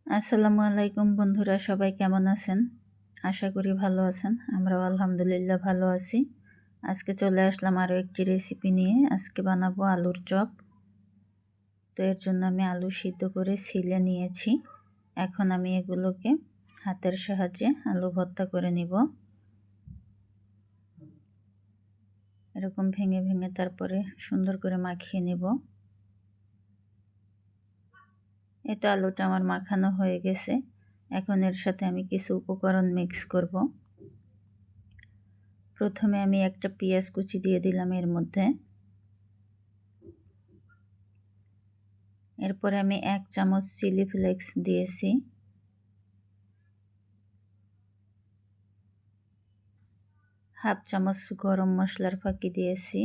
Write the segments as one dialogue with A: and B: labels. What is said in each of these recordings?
A: আসসালামু আলাইকুম বন্ধুরা, সবাই কেমন আছেন? আশা করি ভালো আছেন। আমরাও আলহামদুলিল্লাহ ভালো আছি। আজকে চলে আসলাম আরও একটি রেসিপি নিয়ে। আজকে বানাবো আলুর চপ। তো এর জন্য আমি আলু সিদ্ধ করে ছিলে নিয়েছি। এখন আমি এগুলোকে হাতের সাহায্যে আলু ভর্তা করে নিব। এরকম ভেঙে ভেঙে তারপরে সুন্দর করে মাখিয়ে নিব। এটা আলুটা আমার মাখানো হয়ে গেছে। এখন এর সাথে আমি কিছু উপকরণ মিক্স করব। প্রথমে আমি একটা পেঁয়াজ কুচি দিয়ে দিলাম এর মধ্যে। এরপরে আমি 1 চামচ চিলি ফ্লেক্স দিয়েছি। হাফ চামচ গরম মশলার ফাঁকি দিয়েছি।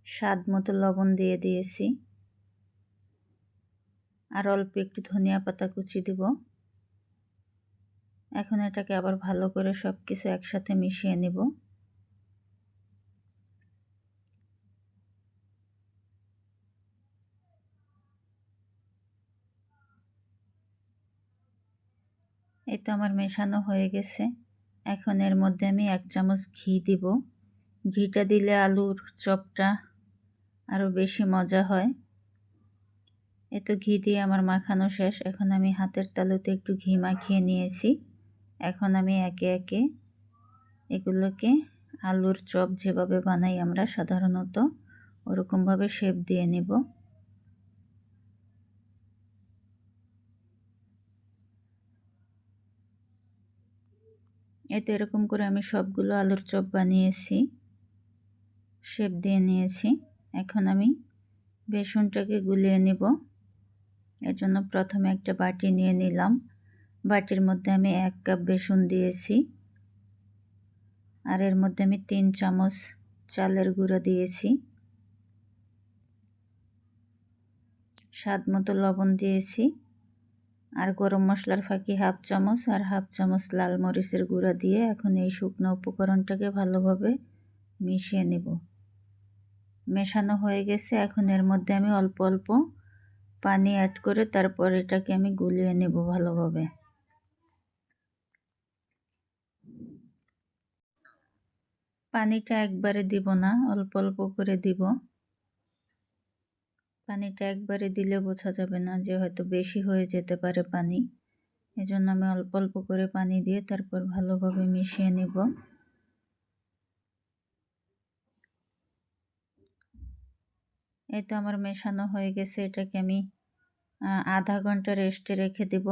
A: স্বাদ মতো লবণ দিয়ে দিয়েছি। আর অল্প একটু ধনিয়া পাতা কুচি দিব। এখন এটাকে আবার ভালো করে সব কিছু একসাথে মিশিয়ে নিব। এই তো আমার মেশানো হয়ে গেছে। এখন এর মধ্যে আমি 1 চামচ ঘি দিব। ঘিটা দিলে আলুর চপটা আরও বেশি মজা হয়। এই তো ঘি দিয়ে আমার মাখানো শেষ। এখন আমি হাতের তালুতে একটু ঘি মাখিয়ে নিয়েছি। এখন আমি একে একে এগুলোকে আলুর চপ যেভাবে বানাই আমরা সাধারণত ওরকমভাবে শেপ দিয়ে নেব। এতে এরকম করে আমি সবগুলো আলুর চপ বানিয়েছি, শেপ দিয়ে নিয়েছি। এখন আমি বেসনটাকে গুলিয়ে নেব। এর জন্য প্রথমে একটা বাটি নিয়ে নিলাম। বাটির মধ্যে আমি 1 কাপ বেসন দিয়েছি। আর এর মধ্যে আমি 3 চামচ চালের গুঁড়ো দিয়েছি। স্বাদ মতো লবণ দিয়েছি। আর গরম মশলার ফাঁকি হাফ চামচ আর হাফ চামচ লাল মরিচের গুঁড়া দিয়ে এখন এই শুকনো উপকরণটাকে ভালোভাবে মিশিয়ে নেব। মেশানো হয়ে গেছে। এখন এর মধ্যে আমি অল্প অল্প পানি অ্যাড করে তারপর এটাকে আমি গুলিয়ে নেব ভালোভাবে। পানিটা একবারে দিব না, অল্প অল্প করে দিব। পানিটা একবারে দিলে বোঝা যাবে না যে হয়তো বেশি হয়ে যেতে পারে পানি। এজন্য আমি অল্প অল্প করে পানি দিয়ে তারপর ভালোভাবে মিশিয়ে নেব। এই তো আমার মেশানো হয়ে গেছে। এটাকে আমি আধা ঘন্টা রেস্টে রেখে দেব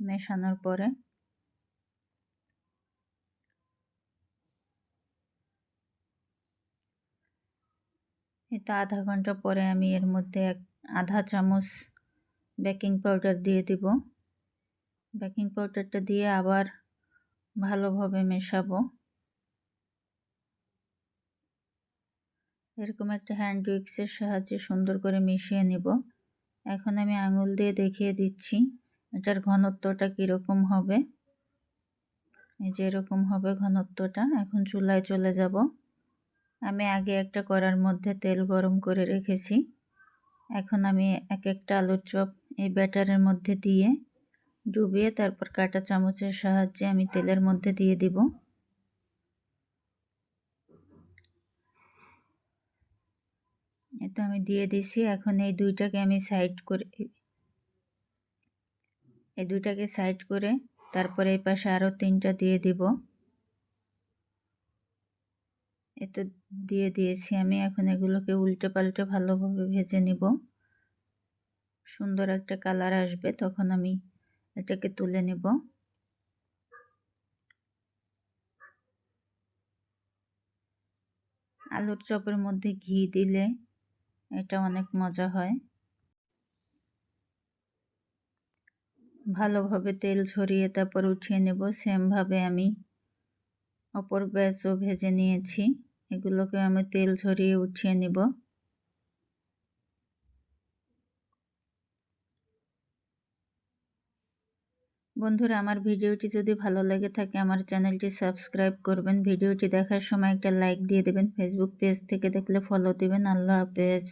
A: মেশানোর পরে। এই তো আধা ঘন্টা পরে আমি এর মধ্যে আধা চামচ বেকিং পাউডার দিয়ে দিব। বেকিং পাউডারটা দিয়ে আবার ভালোভাবে মেশাবো। এরকম একটা হ্যান্ড উইক্সের সাহায্যে সুন্দর করে মিশিয়ে নিব। এখন আমি আঙুল দিয়ে দেখিয়ে দিচ্ছি এটার ঘনত্বটা কীরকম হবে। এই যে এরকম হবে ঘনত্বটা। এখন চুলায় চলে যাব। আমি আগে একটা কড়ার মধ্যে তেল গরম করে রেখেছি। এখন আমি এক একটা আলুর চপ এই ব্যাটারের মধ্যে দিয়ে ডুবিয়ে তারপর কাঁটা চামচের সাহায্যে আমি তেলের মধ্যে দিয়ে দিব। এটা আমি দিয়ে দিছি। এখন এই দুইটাকে আমি সাইড করে তারপরে এই পাশে আরও 3টা দিয়ে দিব। এতো দিয়ে দিয়েছি আমি। এখন এগুলোকে উল্টে পাল্টে ভালোভাবে ভেজে নিব। সুন্দর একটা কালার আসবে তখন আমি এটাকে তুলে নেব। আলুর চপের মধ্যে ঘি দিলে এটা অনেক মজা হয়। ভালোভাবে তেল ঝরিয়ে তারপর উঠিয়ে নেব। সেমভাবে আমি অপর ব্যাচও ভেজে নিয়েছি। এগুলোকে আমি তেল ঝরিয়ে উঠিয়ে নেব। বন্ধুরা, আমার ভিডিওটি যদি ভালো লেগে থাকে আমার চ্যানেলটি সাবস্ক্রাইব করবেন। ভিডিওটি দেখার সময় একটা লাইক দিয়ে দেবেন। ফেসবুক পেজ থেকে দেখলে ফলো দিবেন। আল্লাহ হাফেজ।